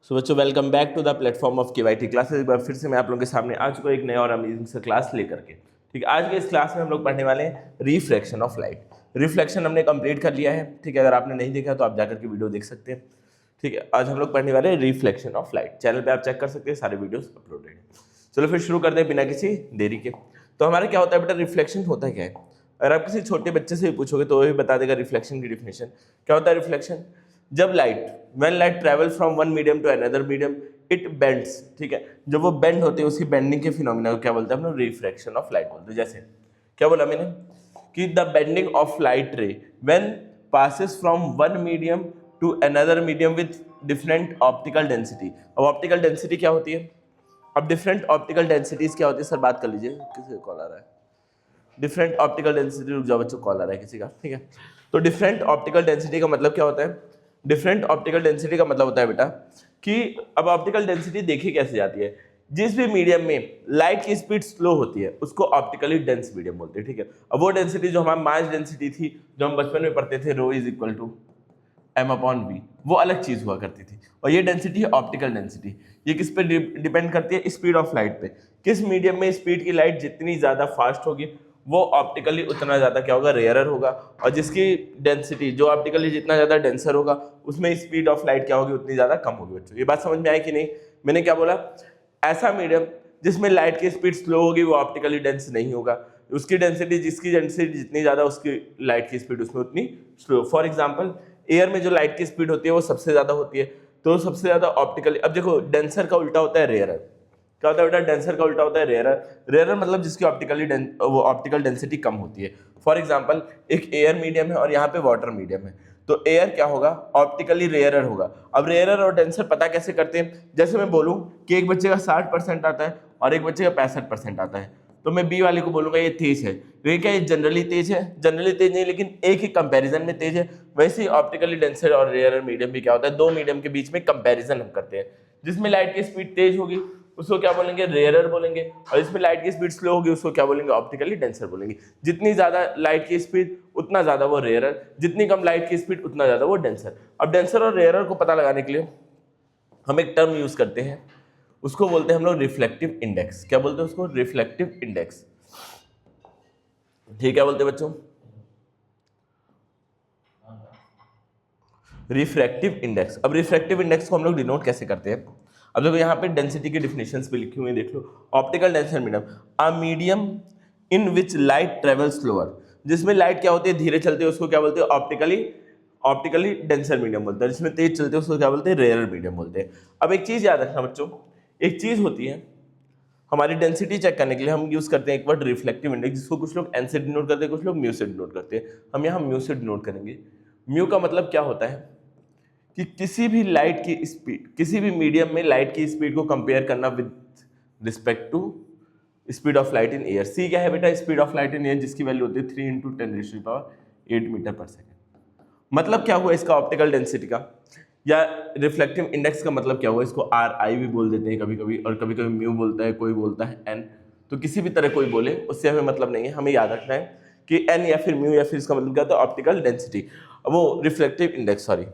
सो बच्चों welcome back to the platform of KYT classes. एक बार फिर से मैं आप लोगों के सामने आ चुका हूं एक नया और अमेजिंग सा क्लास लेकर के। ठीक है, आज के इस क्लास में हम लोग पढ़ने वाले हैं रिफ्लेक्शन ऑफ लाइट। रिफ्लेक्शन हमने कंप्लीट कर लिया है। ठीक है, अगर आपने नहीं देखा तो आप जाकर के वीडियो देख सकते हैं। ठीक है, आज हम लोग पढ़ने वाले हैं रिफ्लेक्शन ऑफ लाइट। चैनल पे आप चेक कर सकते हैं, सारे वीडियोस अपलोडेड हैं। चलो फिर शुरू करते हैं बिना किसी देरी के। तो हमारा क्या होता है बेटा, रिफ्लेक्शन होता है क्या है? अगर आप किसी छोटे बच्चे से भी पूछोगे तो वो भी बता देगा रिफ्लेक्शन की डिफिनेशन। क्या होता है रिफ्लेक्शन? जब when light travel from one medium to another medium it bends. ठीक है, जब वो बेंड होते हैं उसी बेंडिंग के फिनोमिना को क्या बोलते हैं हम लोग? रिफ्रैक्शन ऑफ लाइट बोलते हैं। जैसे क्या बोला मैंने कि the bending of light ray when passes from one medium to another medium with different optical density. अब ऑप्टिकल डेंसिटी क्या होती है? अब डिफरेंट ऑप्टिकल डेंसिटीज क्या होती है? सर बात कर लीजिए, किसी का कॉल आ रहा है। डिफरेंट ऑप्टिकल डेंसिटी, रुक जाओ बच्चों, कॉल आ रहा है किसी का। ठीक है, तो डिफरेंट ऑप्टिकल डेंसिटी का मतलब क्या होता है? डिफरेंट ऑप्टिकल डेंसिटी का मतलब होता है बेटा कि अब ऑप्टिकल डेंसिटी देखी कैसे जाती है? जिस भी मीडियम में लाइट की स्पीड स्लो होती है उसको ऑप्टिकली डेंस मीडियम बोलते हैं। ठीक है, अब वो डेंसिटी जो हमारा मास डेंसिटी थी, जो हम बचपन में पढ़ते थे, रो इज इक्वल टू m/v, वो अलग चीज हुआ करती थी। और ये डेंसिटी है ऑप्टिकल डेंसिटी। ये किस पे डिपेंड करती है? स्पीड ऑफ लाइट पे। किस मीडियम में स्पीड की लाइट जितनी ज्यादा फास्ट होगी वो ऑप्टिकली उतना ज्यादा क्या होगा? रेयरर होगा। और जिसकी डेंसिटी जो ऑप्टिकली जितना ज्यादा डेंसर होगा उसमें स्पीड ऑफ लाइट क्या होगी? उतनी ज्यादा कम होगी। बच्चों ये बात समझ में आई कि नहीं? मैंने क्या बोला? ऐसा मीडियम जिसमें लाइट की स्पीड स्लो होगी वो ऑप्टिकली डेंस नहीं होगा। उसकी डेंसिटी, जिसकी डेंसिटी जितनी ज्यादा उसकी लाइट की स्पीड उसमें उतनी स्लो। फॉर एग्जाम्पल एयर में जो लाइट की स्पीड होती है वो सबसे ज्यादा होती है, तो सबसे ज्यादा ऑप्टिकली। अब देखो डेंसर का उल्टा होता है रेयरर। क्या होता है बेटा? डेंसर का उल्टा होता है रेयरर। रेयरर मतलब जिसकी वो ऑप्टिकल डेंसिटी कम होती है। फॉर एग्जांपल एक एयर मीडियम है और यहाँ पे वाटर मीडियम है, तो एयर क्या होगा? ऑप्टिकली रेयरर होगा। अब रेयरर और डेंसर पता कैसे करते हैं? जैसे मैं बोलूं कि एक बच्चे का 60% आता है और एक बच्चे का 65% आता है, तो मैं बी वाले को बोलूंगा ये तेज है। तो ये क्या, ये जनरली तेज है? जनरली तेज नहीं, लेकिन एक ही कंपैरिजन में तेज है। वैसे ही ऑप्टिकली डेंसर और रेयरर मीडियम भी क्या होता है? दो मीडियम के बीच में कंपैरिजन हम करते हैं। जिसमें लाइट की स्पीड तेज होगी उसको क्या बोलेंगे? रेयरर बोलेंगे। और इसमें लाइट की स्पीड स्लो होगी उसको क्या बोलेंगे? ऑप्टिकली डेंसर बोलेंगे। जितनी ज्यादा लाइट की स्पीड उतना ज्यादा वो रेयरर, जितनी कम लाइट की स्पीड उतना ज्यादा वो डेंसर। अब डेंसर और रेयरर को पता लगाने के लिए हम एक टर्म यूज करते हैं, उसको बोलते हैं हम लोग रिफ्लेक्टिव इंडेक्स। क्या बोलते हैं उसको? Reflective index. ठीक है, बोलते हैं बच्चों रिफ्रैक्टिव इंडेक्स। अब रिफ्रैक्टिव इंडेक्स को हम लोग डिनोट कैसे करते हैं? अब देखो यहाँ पे डेंसिटी की डिफिनेशंस भी लिखी हुई है, देख लो। Optical denser medium, a medium in which light travel slower. जिसमें लाइट क्या होती है? धीरे चलती है, उसको क्या बोलते हैं? ऑप्टिकली डेंसर मीडियम बोलते हैं। जिसमें तेज चलते हैं उसको क्या बोलते हैं? रेयर मीडियम बोलते हैं। अब एक चीज याद रखना बच्चों, एक चीज होती है हमारी डेंसिटी चेक करने के लिए हम यूज करते हैं एक वर्ड रिफ्लेक्टिव इंडेक्स, जिसको कुछ लोग एन से डिनोट करते हैं, कुछ लोग म्यू से डिनोट करते हैं। हम यहाँ म्यू से डिनोट करेंगे। म्यू का मतलब क्या होता है कि किसी भी लाइट की स्पीड, किसी भी मीडियम में लाइट की स्पीड को कंपेयर करना with respect to speed of light in air. C क्या है बेटा? Speed of light in air, जिसकी वैल्यू होती है 3 × 10⁸ मीटर पर सेकेंड। मतलब क्या हुआ इसका? ऑप्टिकल डेंसिटी का या रिफ्लेक्टिव इंडेक्स का मतलब क्या हुआ? इसको RI भी बोल देते हैं कभी कभी, और कभी कभी म्यू बोलता है, कोई बोलता है N। तो किसी भी तरह कोई बोले उससे हमें मतलब नहीं है, हमें याद रखना है कि N या फिर म्यू या फिर इसका मतलब क्या होता है? Optical density. वो रिफ्लेक्टिव इंडेक्स, सॉरी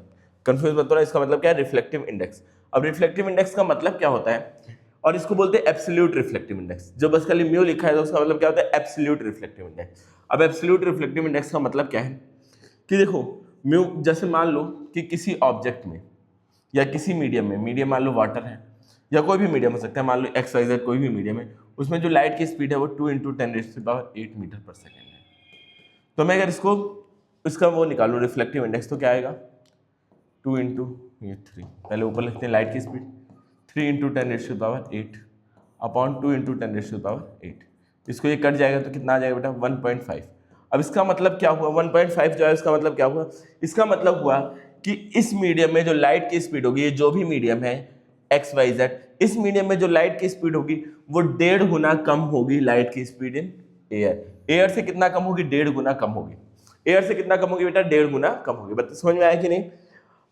कंफ्यूज मत होना, इसका मतलब क्या है? Reflective index. अब रिफ्लेक्टिव इंडेक्स का मतलब क्या होता है? और इसको बोलते हैं एब्सोल्यूट रिफ्लेक्टिव इंडेक्स। जो बस खाली म्यू लिखा है तो उसका मतलब क्या होता है? Absolute reflective index. अब एब्सोल्यूट रिफ्लेक्टिव इंडेक्स का मतलब क्या है कि देखो म्यू, जैसे मान लो कि किसी ऑब्जेक्ट में या किसी मीडियम में, मीडियम मान लो वाटर है या कोई भी मीडियम हो सकता है, मान लो XYZ कोई भी मीडियम है, उसमें जो लाइट की स्पीड है वो 2 × 10⁸ मीटर पर सेकेंड है। तो मैं अगर इसका वो निकालूं रिफ्लेक्टिव इंडेक्स, तो क्या आएगा? 2 × ये 3, पहले ऊपर लिखते हैं लाइट की स्पीड 3 × 10⁸ अपॉन 2 × 10⁸। इसको ये कट जाएगा तो कितना आ जाएगा बेटा? 1.5। अब इसका मतलब क्या हुआ? 1.5 जो है इसका मतलब क्या हुआ? इसका मतलब हुआ कि इस मीडियम में जो लाइट की स्पीड होगी, ये जो भी मीडियम है XYZ, इस मीडियम में जो लाइट की स्पीड होगी वो 1.5 गुना कम होगी लाइट की स्पीड इन एयर। एयर से कितना कम होगी? 1.5 गुना कम होगी। एयर से कितना कम होगी बेटा? 1.5 गुना कम होगी। बता समझ में आया कि नहीं?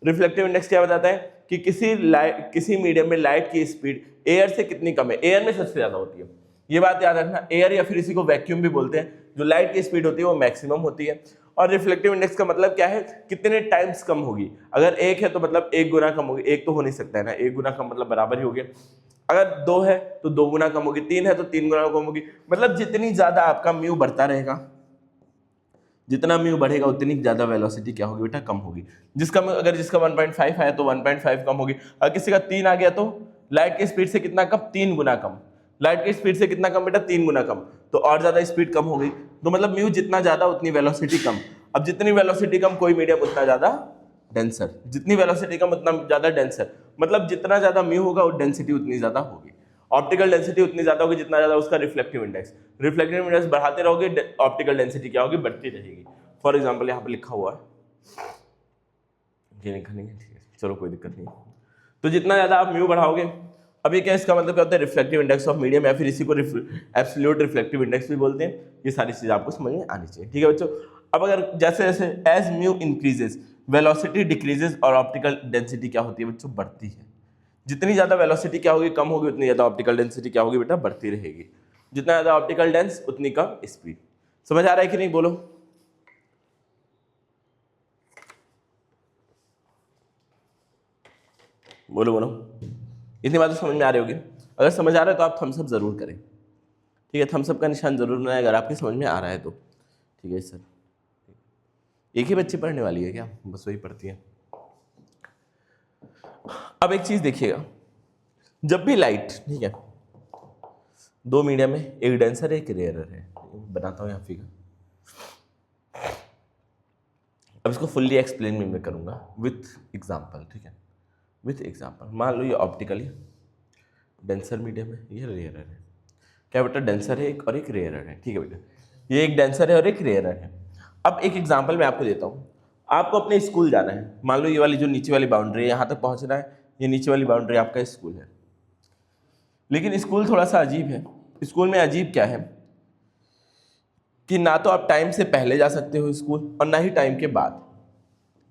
रिफ्लेक्टिव इंडेक्स क्या बताता है कि किसी मीडियम में लाइट की स्पीड एयर से कितनी कम है? एयर में सबसे ज्यादा होती है, ये बात याद रखना। एयर या फिर इसी को वैक्यूम भी बोलते हैं। जो लाइट की स्पीड होती है वो मैक्सिमम होती है और रिफ्लेक्टिव इंडेक्स का मतलब क्या है, कितने टाइम्स कम होगी। अगर 1 है तो मतलब 1 गुना कम होगी, 1 तो हो नहीं सकता है ना, 1 गुना कम मतलब बराबर ही हो गया। अगर 2 है तो 2 गुना कम होगी, 3 है तो 3 गुना कम होगी। मतलब जितनी ज्यादा आपका म्यू बढ़ता रहेगा, जितना म्यू बढ़ेगा उतनी ज्यादा वेलोसिटी क्या होगी बेटा, कम होगी। अगर जिसका 1.5 आया तो 1.5 कम होगी। अगर किसी का 3 आ गया तो लाइट की स्पीड से कितना कम, 3 गुना कम। लाइट की स्पीड से कितना कम बेटा, 3 गुना कम। तो और ज्यादा स्पीड कम हो गई, तो मतलब म्यू जितना ज्यादा उतनी वेलोसिटी कम। अब जितनी वेलोसिटी कम कोई मीडियम उतना ज्यादा डेंसर, जितनी वेलोसिटी कम उतना ज्यादा डेंसर। मतलब जितना ज्यादा म्यू होगा वो डेंसिटी उतनी ज्यादा होगी। ऑप्टिकल डेंसिटी उतनी ज्यादा होगी जितना ज्यादा उसका रिफ्लेक्टिव इंडेक्स। रिफ्लेक्टिव इंडेक्स बढ़ाते रहोगे, ऑप्टिकल डेंसिटी क्या होगी, बढ़ती रहेगी। फॉर एग्जाम्पल यहाँ पे लिखा हुआ है, ये लिखा नहीं है, ठीक है चलो कोई दिक्कत नहीं। तो जितना ज्यादा आप म्यू बढ़ाओगे, अब ये क्या, इसका मतलब क्या होता है, रिफ्लेक्टिव इंडेक्स ऑफ मीडियम, या फिर इसी को एब्सोल्यूट रिफ्लेक्टिव इंडेक्स भी बोलते हैं। ये सारी चीजें आपको समझ में आनी चाहिए, ठीक है बच्चों। अब अगर जैसे जैसे as mu increases velocity decreases और ऑप्टिकल डेंसिटी क्या होती है बच्चों, बढ़ती है। जितनी ज्यादा वेलोसिटी क्या होगी, कम होगी, उतनी ज्यादा ऑप्टिकल डेंसिटी क्या होगी बेटा, बढ़ती रहेगी। जितना ज्यादा ऑप्टिकल डेंस उतनी कम स्पीड। समझ आ रहा है कि नहीं, बोलो बोलो बोलो। इतनी बात तो समझ में आ रही होगी। अगर समझ आ रहा है तो आप थम्स अप जरूर करें, ठीक है। थम्स अप का निशान जरूर बनाएं अगर आपकी समझ में आ रहा है तो, ठीक है सर। एक ही बच्ची पढ़ने वाली है क्या, बस वही पढ़ती है। अब एक चीज देखिएगा, जब भी लाइट, ठीक है, दो मीडियम में, एक डेंसर है एक रेयरर है, बनाता हूं यहाँ फिगर। अब इसको फुल्ली एक्सप्लेन मैं करूंगा विथ एग्जांपल, ठीक है, विथ एग्जांपल। मान लो ये ऑप्टिकल है, डेंसर मीडियम है, ये रेयरर है। क्या बेटा, डेंसर है एक और एक रेयरर है, ठीक है बेटा। ये एक डेंसर है और एक रेयरर है। अब एक एग्जांपल मैं आपको देता हूँ। आपको अपने स्कूल जाना है, मान लो ये वाली जो नीचे वाली बाउंड्री है यहाँ तक पहुँचना है, ये नीचे वाली बाउंड्री आपका स्कूल है। लेकिन स्कूल थोड़ा सा अजीब है। स्कूल में अजीब क्या है कि ना तो आप टाइम से पहले जा सकते हो स्कूल और ना ही टाइम के बाद।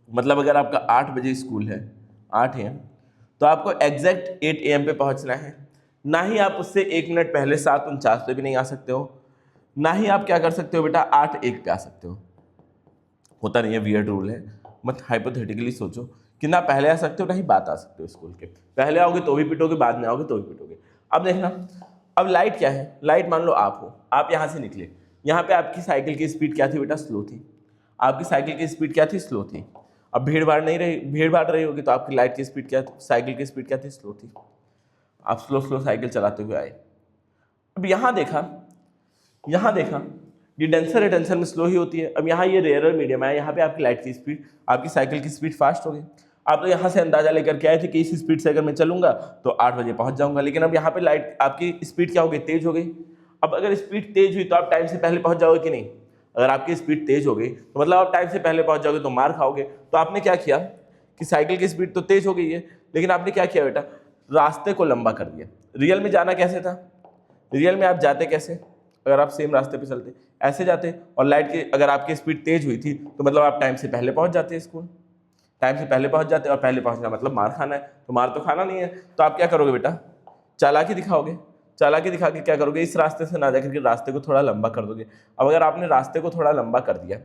मतलब अगर आपका 8 बजे स्कूल है, 8 AM, तो आपको एग्जैक्ट 8 AM पे पहुंचना है। ना ही आप उससे 1 मिनट पहले 7:49 पे भी नहीं आ सकते हो, ना ही आप क्या कर सकते हो बेटा 8:01 पे आ सकते हो। होता नहीं है, वियर्ड रूल है। मत हाइपोथेटिकली सोचो कि ना पहले आ सकते हो ना ही बाद आ सकते हो स्कूल के। पहले आओगे तो भी पिटोगे, बाद में आओगे तो भी पिटोगे। अब देखना, अब लाइट क्या है, लाइट मान लो आप हो, आप यहाँ से निकले, यहाँ पे आपकी साइकिल की स्पीड क्या थी बेटा, स्लो थी। आपकी साइकिल की स्पीड क्या थी, स्लो थी। अब भीड़ भाड़ नहीं रही, भीड़ भाड़ रही होगी तो आपकी लाइट की स्पीड क्या, साइकिल की स्पीड क्या थी, स्लो थी। आप स्लो स्लो साइकिल चलाते हुए आए। अब यहाँ देखा, यहाँ देखा, ये डेंसर है, डेंसर में स्लो ही होती है। अब यहाँ ये रेयरर मीडियम है, यहाँ पे आपकी लाइट की स्पीड, आपकी साइकिल की स्पीड फास्ट हो गई। आप तो यहाँ से अंदाजा लेकर के आए थे कि इस स्पीड से अगर मैं चलूंगा तो 8 बजे पहुंच जाऊंगा, लेकिन अब यहाँ पे लाइट आपकी स्पीड क्या हो गई, तेज हो गई। अब अगर स्पीड तेज हुई तो आप टाइम से पहले पहुंच जाओगे कि नहीं। अगर आपकी स्पीड तेज हो गई तो मतलब आप टाइम से पहले पहुंच जाओगे तो मार खाओगे। तो आपने क्या किया कि साइकिल की स्पीड तो तेज हो गई है, लेकिन आपने क्या किया बेटा, रास्ते को लंबा कर दिया। रियल में जाना कैसे था, रियल में आप जाते कैसे, अगर आप सेम रास्ते पे चलते ऐसे जाते, और लाइट की अगर आपकी स्पीड तेज हुई थी तो मतलब आप टाइम से पहले पहुंच जाते स्कूल, टाइम से पहले पहुंच जाते। और पहले पहुंचना मतलब मार खाना है, तो मार तो खाना नहीं है। तो आप क्या करोगे बेटा, चालाकी दिखाओगे। चालाकी दिखा के क्या करोगे, इस रास्ते से ना जाकर के रास्ते को थोड़ा लंबा कर दोगे। अब अगर आपने रास्ते को थोड़ा लंबा कर दिया,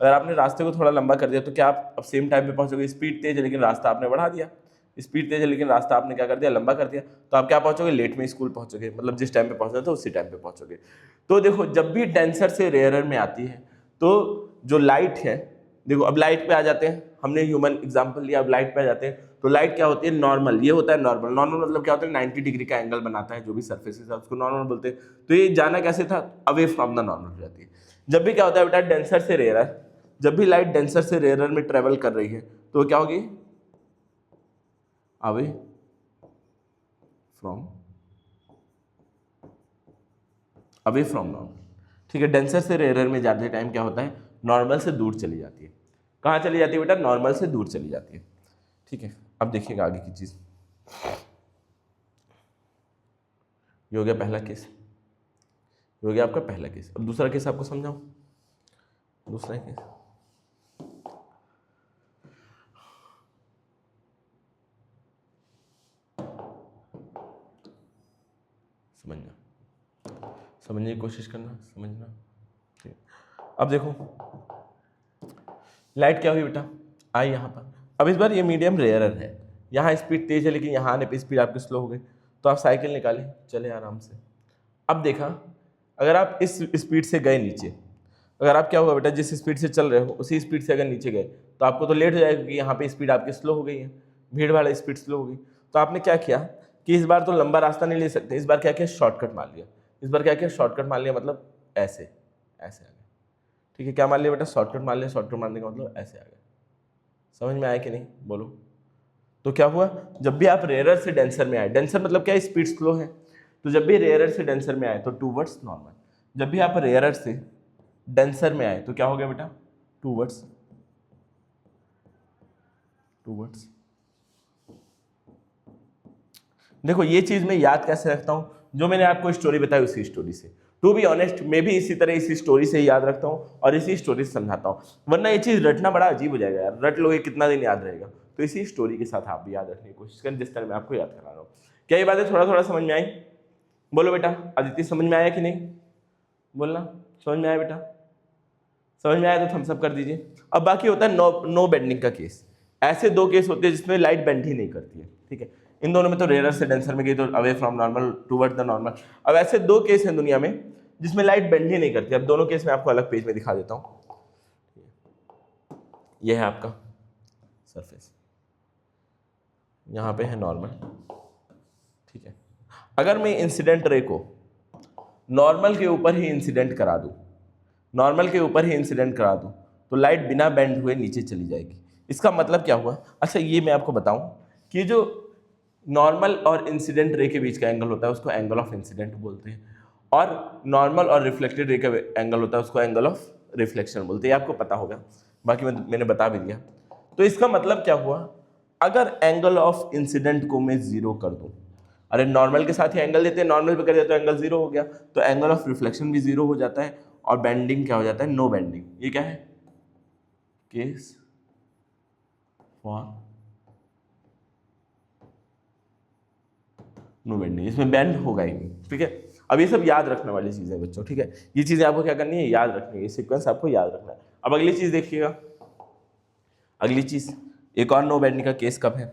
अगर आपने रास्ते को थोड़ा लंबा कर दिया तो क्या आप अब सेम टाइम पे पहुंचोगे। स्पीड तेज है लेकिन रास्ता आपने बढ़ा दिया, स्पीड तेज है लेकिन रास्ता आपने क्या कर दिया, लंबा कर दिया। तो आप क्या पहुंचोगे, लेट में स्कूल पहुंचोगे, मतलब जिस टाइम पे पहुंचना था उसी टाइम पे पहुंचोगे। तो देखो, जब भी डेंसर से रेयरर में आती है तो जो लाइट है, देखो अब लाइट पे आ जाते हैं, हमने ह्यूमन एग्जांपल लिया, अब लाइट पे आ जाते हैं। तो लाइट क्या होती है, नॉर्मल, ये होता है नॉर्मल। नॉर्मल मतलब क्या होता है, 90 डिग्री का एंगल बनाता है जो भी सर्फेस है उसको नॉर्मल बोलते हैं। तो ये जाना कैसे था, अवे फ्रॉम द नॉर्मल हो जाती है। जब भी क्या होता है बेटा, डेंसर से रेयरर, जब भी लाइट डेंसर से रेयरर में ट्रेवल कर रही है तो क्या होगी, away from, away from normal, ठीक है। डेंसर से रेयरर में जाते टाइम क्या होता है, नॉर्मल से दूर चली जाती है। कहाँ चली जाती है बेटा, नॉर्मल से दूर चली जाती है, ठीक है। अब देखिएगा आगे की चीज, ये हो गया पहला केस, ये हो गया आपका पहला केस। अब दूसरा केस आपको समझाऊं, दूसरा केस समझना, समझने की कोशिश करना, समझना, ठीक है। अब देखो, लाइट क्या हुई बेटा, आई यहाँ पर। अब इस बार ये मीडियम रेयरर है, यहाँ स्पीड तेज है लेकिन यहाँ आने पे स्पीड आपकी स्लो हो गई, तो आप साइकिल निकाले, चले आराम से। अब देखा, अगर आप इस स्पीड से गए नीचे, अगर आप क्या होगा बेटा, जिस स्पीड से चल रहे हो उसी स्पीड से अगर नीचे गए तो आपको तो लेट हो जाएगा, क्योंकि यहाँ पे स्पीड आपकी स्लो हो गई है, भीड़ वाला स्पीड स्लो हो गई। तो आपने क्या किया कि इस बार तो लंबा रास्ता नहीं ले सकते, इस बार क्या किया, शॉर्टकट मार लिया। इस बार क्या किया, शॉर्टकट मार लिया, मतलब ऐसे ऐसे आ गए। ठीक है, क्या मान लिया बेटा, शॉर्टकट मान लिया। शॉर्टकट मारने का मतलब ऐसे आ गए। समझ में आया कि नहीं, बोलो। तो क्या हुआ, जब भी आप रेयरर से डेंसर में आए, डेंसर मतलब क्या, स्पीड स्लो है, तो जब भी रेयरर से डेंसर में आए तो टूवर्ड्स नॉर्मल। जब भी आप रेयरर से डेंसर में आए तो क्या हो गया बेटा, टूवर्ड्स टूवर्ड्स। देखो ये चीज मैं याद कैसे रखता हूं, जो मैंने आपको स्टोरी बताई उसी स्टोरी से। टू बी ऑनेस्ट मैं भी इसी तरह इसी स्टोरी से ही याद रखता हूँ और इसी स्टोरी से समझाता हूँ, वरना ये चीज रटना बड़ा अजीब हो जाएगा यार, रट लोगे कितना दिन याद रहेगा। तो इसी स्टोरी के साथ आप भी याद रखने की कोशिश करें, जिस तरह मैं आपको याद करा रहा हूँ। क्या ये बातें थोड़ा थोड़ा समझ में आई, बोलो बेटा। अदिति समझ में आया कि नहीं, बोलना समझ में आया बेटा, समझ में आया तो थम्स अप कर दीजिए। अब बाकी होता है नो बेंडिंग का केस। ऐसे दो केस होते हैं जिसमें लाइट बेंड ही नहीं करती है, ठीक है। इन दोनों में तो रेयरर से डेंसर में गई तो away from normal toward the normal. अब ऐसे दो केस हैं दुनिया में जिसमें लाइट बेंड ही नहीं करती। अब दोनों केस में आपको अलग पेज में दिखा देता हूं। यह है आपका सरफेस, यहां पे है नॉर्मल, ठीक है। अगर मैं इंसिडेंट रे को नॉर्मल के ऊपर ही इंसिडेंट करा दूं, नॉर्मल के ऊपर ही इंसिडेंट करा दूं, तो लाइट बिना बेंड हुए नीचे चली जाएगी। इसका मतलब क्या हुआ, अच्छा ये मैं आपको बताऊं कि जो नॉर्मल और इंसिडेंट रे के बीच का एंगल होता है उसको एंगल ऑफ इंसिडेंट बोलते हैं, और नॉर्मल और रिफ्लेक्टेड रे का एंगल होता है उसको एंगल ऑफ रिफ्लेक्शन बोलते हैं। आपको पता होगा, बाकी मैंने बता भी दिया। तो इसका मतलब क्या हुआ, अगर एंगल ऑफ इंसिडेंट को मैं जीरो कर दूं, अरे नॉर्मल के साथ ही एंगल देते हैं, नॉर्मल पे कर दिया तो एंगल जीरो हो गया, तो एंगल ऑफ रिफ्लेक्शन भी जीरो हो जाता है, और बेंडिंग क्या हो जाता है, नो बेंडिंग। ये क्या है, केस फॉर नो बेंडिंग, इसमें बेंड होगा ही नहीं, ठीक है। अब ये सब याद रखने वाली चीजें बच्चों, ठीक है। ये चीजें आपको क्या करनी है, याद रखनी है, सीक्वेंस आपको याद रखना है। अब अगली चीज देखिएगा, अगली चीज एक और नो बेंडिंग का केस कब है,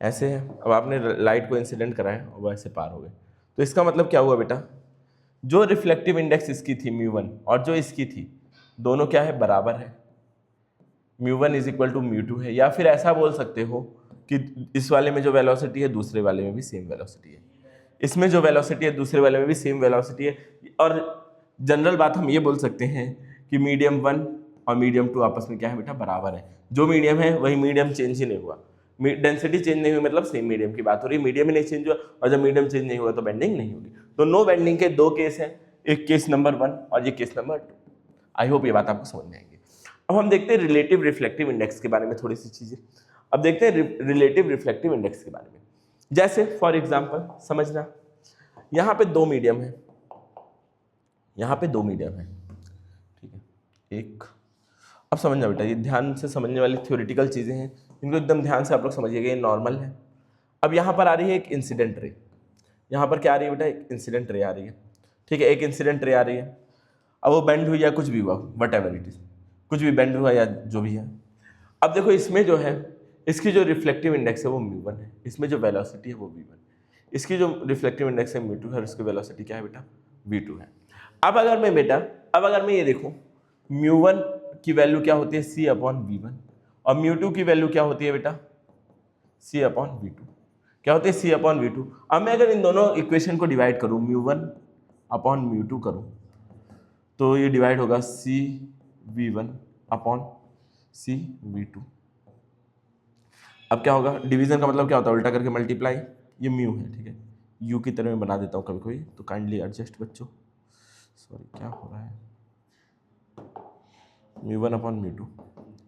ऐसे है। अब आपने लाइट को इंसिडेंट कराया और वो ऐसे पार हो गए, तो इसका मतलब क्या हुआ बेटा, जो रिफ्लेक्टिव इंडेक्स इसकी थी μ1 और जो इसकी थी, दोनों क्या है, बराबर है। μ1 इज इक्वल टू μ2 है, या फिर ऐसा बोल सकते हो कि इस वाले में जो वेलोसिटी है दूसरे वाले में भी सेम वेलोसिटी है, इसमें जो वेलोसिटी है दूसरे वाले में भी सेम वेलोसिटी है। और जनरल बात हम ये बोल सकते हैं कि मीडियम 1 और मीडियम 2 आपस में क्या है बेटा, बराबर है। जो मीडियम है वही मीडियम चेंज ही नहीं हुआ, डेंसिटी चेंज नहीं हुई, मतलब सेम मीडियम की बात हो रही है, मीडियम ही नहीं चेंज हुआ, और जब मीडियम चेंज नहीं हुआ तो बेंडिंग नहीं होगी। तो नो बेंडिंग के दो केस हैं, एक केस नंबर 1 और ये केस नंबर 2। आई होप ये बात आपको समझ में आएगी। अब हम देखते हैं रिलेटिव रिफ्लेक्टिव इंडेक्स के बारे में थोड़ी सी चीजें। अब देखते हैं रिलेटिव रिफ्लेक्टिव इंडेक्स के बारे में। जैसे फॉर एग्जांपल समझना, यहाँ पे दो मीडियम है, यहाँ पे दो मीडियम है, ठीक है। एक, अब समझना बेटा, ये ध्यान से समझने वाली थ्योरेटिकल चीजें हैं, इनको एकदम ध्यान से आप लोग समझिएगा। ये नॉर्मल है। अब यहाँ पर आ रही है एक इंसिडेंट रे, यहाँ पर क्या आ रही है बेटा, एक इंसिडेंट रे आ रही है, ठीक है। एक इंसिडेंट रे आ रही है, अब वो बेंड हुई या कुछ भी हुआ, वट एवर इट इज, कुछ भी बेंड हुआ या जो भी है। अब देखो इसमें जो है, इसकी जो रिफ्लेक्टिव इंडेक्स है वो μ1 है, इसमें जो वेलोसिटी है वो v1, इसकी जो रिफ्लेक्टिव इंडेक्स है μ2 है, और इसकी वेलोसिटी क्या है बेटा, v2 है। अब अगर मैं बेटा, अब अगर मैं ये देखूं, μ1 की वैल्यू क्या होती है, c/v1, और μ2 की वैल्यू क्या होती है बेटा, c/v2। क्या होती है, c/v2। अब मैं अगर इन दोनों इक्वेशन को डिवाइड करूं, μ1/μ2 करूं, तो ये डिवाइड होगा cv1/cv2। अब क्या होगा, डिवीजन का मतलब क्या होता है, उल्टा करके मल्टीप्लाई, ये म्यू है, ठीक है। यू की तरह मैं बना देता हूँ कभी कोई, तो काइंडली एडजस्ट बच्चों, सॉरी क्या हो रहा है, μ1/μ2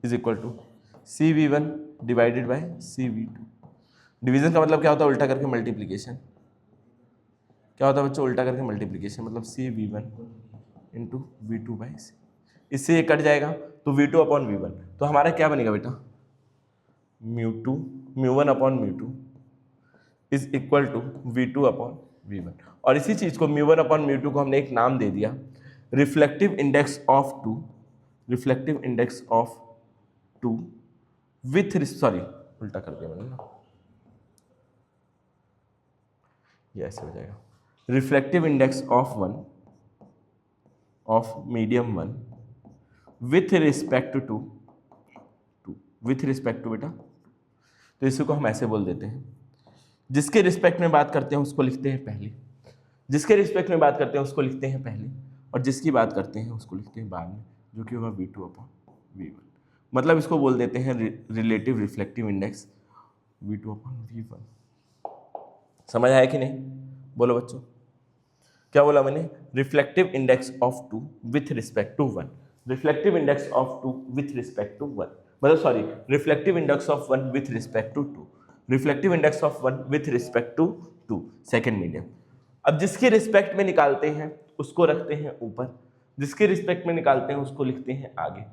is equal to cv1 divided by cv2। Division का मतलब क्या होता है, उल्टा करके मल्टीप्लीकेशन। क्या होता है बच्चों, उल्टा करके मल्टीप्लीकेशन, मतलब cv1 इंटू v2/c। इससे ये कट जाएगा तो v2/v1, तो हमारा क्या बनेगा बेटा, μ1/μ2 इज इक्वल टू v2/v1। और इसी चीज को μ1/μ2 को हमने एक नाम दे दिया, reflective index of two, reflective index of two with, sorry उल्टा कर दिया मैंने ना, ये ऐसे हो जाएगा, reflective index of one, of medium one with respect to, with respect to बेटा, तो इसको हम ऐसे बोल देते हैं, जिसके रिस्पेक्ट में बात करते हैं उसको लिखते हैं पहले, जिसके रिस्पेक्ट में बात करते हैं उसको लिखते हैं पहले, और जिसकी बात करते हैं उसको लिखते हैं बाद में, जो कि होगा V2 अपॉन V1। मतलब इसको बोल देते हैं relative reflective index V2 upon V1। समझ आया कि नहीं? बोलो बच्चों, क्या बोला मैंने? Reflective index of two with respect to one, reflective index of two with respect to one, मतलब sorry, reflective index of one with respect to two, reflective index of one with respect to two, second medium. अब जिसके respect में निकालते हैं उसको रखते हैं ऊपर, जिसके रिस्पेक्ट में निकालते हैं उसको लिखते हैं आगे।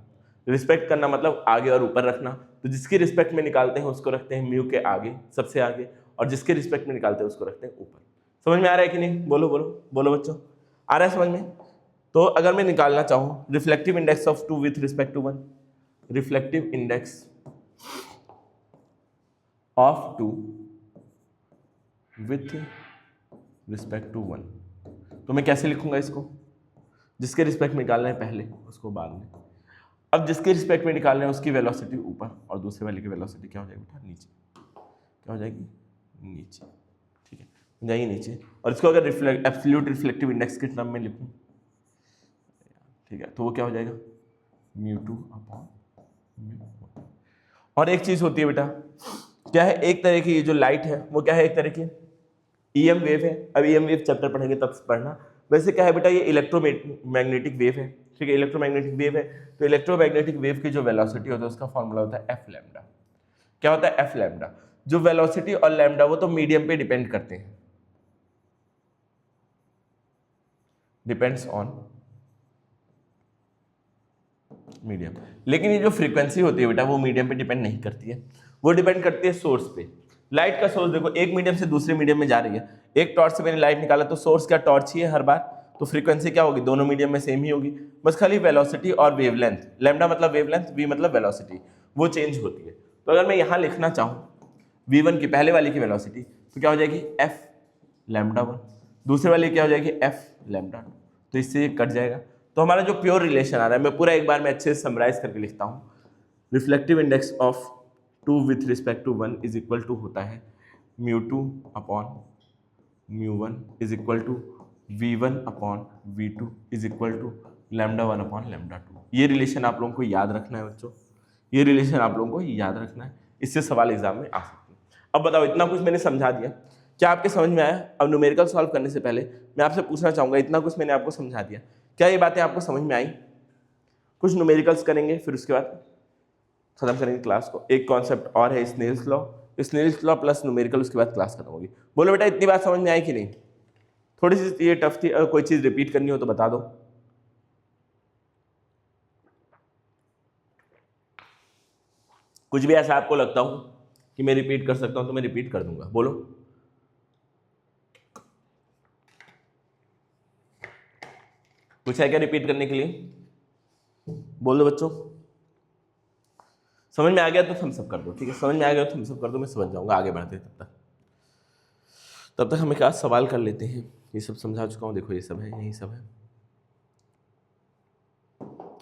रिस्पेक्ट करना मतलब आगे और ऊपर रखना, तो जिसके रिस्पेक्ट में निकालते हैं उसको रखते हैं म्यू के आगे, सबसे आगे, और जिसके रिस्पेक्ट में निकालते हैं उसको रखते हैं ऊपर। समझ में आ रहा है कि नहीं? बोलो बोलो बोलो बच्चों, आ रहा है समझ में? तो अगर मैं निकालना चाहूँ reflective index of two with respect to one, reflective index of two with respect to one, तो मैं कैसे लिखूंगा इसको? जिसके रिस्पेक्ट में निकालना है पहले, उसको बाद में। अब जिसके रिस्पेक्ट में निकालना है उसकी वेलोसिटी ऊपर और दूसरे वाले की वेलोसिटी क्या हो जाएगी बेटा? नीचे। क्या हो जाएगी? नीचे। ठीक है, हो जाएगी नीचे। और इसको अगर एब्सोल्यूट रिफ्लेक्टिव इंडेक्स के टर्म में लिखूं, ठीक है, तो वो क्या हो जाएगा? μ2 अपॉन μ1। और एक चीज होती है बेटा, क्या है, एक तरह की ये जो लाइट है वो क्या है, एक तरह की ईएम वेव है। अब ईएम वेव चैप्टर पढ़ेंगे तब पढ़ना। वैसे क्या है बेटा, ये इलेक्ट्रोमैग्नेटिक वेव है, ठीक है, इलेक्ट्रोमैग्नेटिक वेव है। तो इलेक्ट्रोमैग्नेटिक वेव की जो वेलोसिटी होता है उसका फॉर्मूला होता है एफ लैम्डा। क्या होता है? F lambda. जो वेलोसिटी और लैम्डा वो तो मीडियम पे डिपेंड करते हैं, डिपेंड्स ऑन मीडियम। लेकिन ये जो फ्रीक्वेंसी होती है बेटा वो मीडियम पे डिपेंड नहीं करती है, वो डिपेंड करती है सोर्स पे। लाइट का सोर्स देखो, एक मीडियम से दूसरे मीडियम में जा रही है, एक टॉर्च से मैंने लाइट निकाला तो सोर्स क्या टॉर्च ही है हर बार, तो फ्रीक्वेंसी क्या होगी? दोनों मीडियम में सेम ही होगी, बस खाली वेलोसिटी और वेवलेंथ, लैम्डा मतलब वेवलेंथ, वी मतलब वेलोसिटी, वो चेंज होती है। तो अगर मैं यहाँ लिखना चाहूँ v1 की पहले वाले की वेलोसिटी, तो क्या हो जाएगी? F lambda one. दूसरे वाले की क्या हो जाएगी? F lambda two. तो इससे ये कट जाएगा। तो हमारा जो प्योर रिलेशन आ रहा है, मैं पूरा एक बार में अच्छे से समराइज करके लिखता हूँ। Reflective index of two with respect to one is equal to होता है μ2 upon μ1 is equal to v1 upon v2 is equal to lambda one upon lambda two. ये रिलेशन आप लोगों को याद रखना है बच्चों, ये रिलेशन आप लोगों को याद रखना है, इससे सवाल एग्जाम में आ सकते हैं। अब बताओ, इतना कुछ मैंने समझा दिया, क्या आपके समझ में आया? अब न्यूमेरिकल सॉल्व करने से पहले मैं आपसे पूछना चाहूंगा, इतना कुछ मैंने आपको समझा दिया, क्या ये बातें आपको समझ में आई? कुछ न्यूमेरिकल्स करेंगे, फिर उसके बाद खत्म करेंगे क्लास को। एक कॉन्सेप्ट और है Snell's law, Snell's law plus numerical, उसके बाद क्लास खत्म होगी। बोलो बेटा, इतनी बात समझ में आई कि नहीं? थोड़ी सी ये टफ थी, अगर कोई चीज रिपीट करनी हो तो बता दो। कुछ भी ऐसा आपको लगता हो कि मैं रिपीट कर सकता हूं तो मैं रिपीट कर दूंगा, बोलो। कुछ है क्या रिपीट करने के लिए? बोल दो बच्चों। समझ में आ गया तो थम्स अप कर दो, ठीक है, समझ में आ गया तो थम्स अप कर दो, मैं समझ जाऊंगा। आगे बढ़ते तब तक हम एक आध सवाल कर लेते हैं। ये सब समझा चुका हूँ, देखो ये सब है, यही सब है।